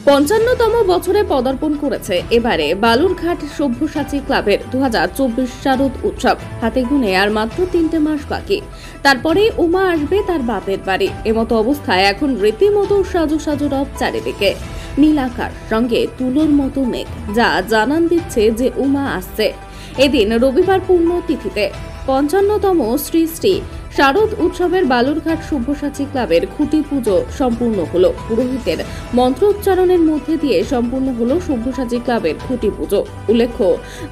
৫৫তম বছরে পদার্পণ করেছে এবারে বালুরঘাট সব্যসাচী ক্লাবের ২০২৪ শারদ উৎসব। হাতে গুনে আর মাত্র ৩টে মাস বাকি, তারপরেই উমা আসবে তার বাপের বাড়ি। এমতো অবস্থায় এখন রীতিমতো সাজু সাজু রব চারিদিকে, নীল আকাশ সঙ্গে তুলোর মতো মেঘ, যা জানান দিচ্ছে যে উমা আসছে। এদিন রবিবার পূর্ণ তিথিতে ৫৫তম শ্রী শ্রী শারদ উৎসবের বালুরঘাট সব্যসাচী ক্লাবের খুঁটি পুজো সম্পূর্ণ হলো। পুরোহিতের মন্ত্রোচ্চারণের মধ্যে দিয়ে সম্পূর্ণ হলো সব্যসাচী ক্লাবের খুঁটি পুজো। উল্লেখ্য,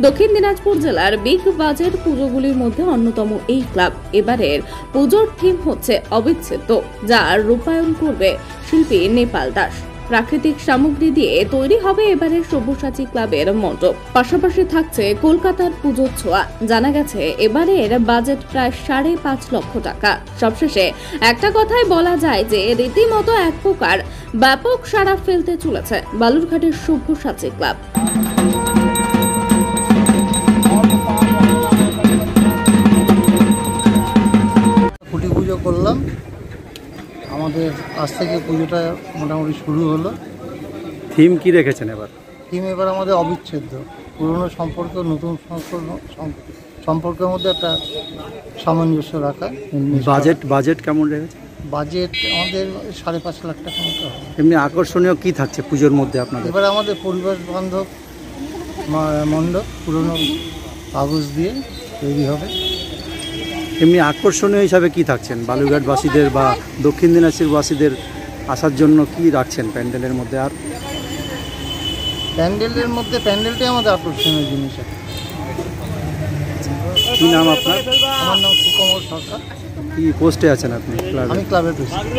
দক্ষিণ দিনাজপুর জেলার বিগ বাজেট পুজোগুলির মধ্যে অন্যতম এই ক্লাব। এবারের পুজোর থিম হচ্ছে অবিচ্ছেদ্য, যা রূপায়ণ করবে শিল্পী নেপাল দাস। প্রাকৃতিক সামগ্রী দিয়ে তৈরি হবে এবারের সব্যসাচী ক্লাবের মণ্ডপ। পাশাপাশি থাকছে কলকাতার পুজোর ছোঁয়া। জানা গেছে এবারের বাজেট প্রায় ৫.৫ লক্ষ টাকা। সবশেষে একটা কথাই বলা যায় যে রীতিমতো এক প্রকার ব্যাপক সাড়া ফেলতে চলেছে বালুরঘাটের সব্যসাচী ক্লাব। খুঁটি পুজো করলাম, আমাদের আজ থেকে পুজোটা মোটামুটি শুরু হলো। থিম কি রেখেছেন এবার? থিম এবার আমাদের অবিচ্ছেদ্য, পুরনো সম্পর্ক নতুন সম্পর্কের মধ্যে একটা সামঞ্জস্য রাখা। বাজেট কেমন রেখেছে? বাজেট আমাদের ৫.৫ লাখ টাকা মতো হবে। এমনি আকর্ষণীয় কি থাকছে পুজোর মধ্যে আপনাদের? এবার আমাদের পরিবেশ বান্ধব মণ্ডপ পুরনো কাগজ দিয়ে তৈরি হবে। এমনি আকর্ষণীয় হিসাবে কি থাকছেন বালুরঘাটবাসীদের বা দক্ষিণ দিনাজপুরবাসীদের আসার জন্য কি রাখছেন প্যান্ডেলের মধ্যে? আর প্যান্ডেলটাই আমাদের আকর্ষণীয় জিনিস। কি নাম আপনার? আমার নাম সুকমল সরকার। কি পোস্টে আছেন আপনি? আমি ক্লাবের প্রেসিডেন্ট।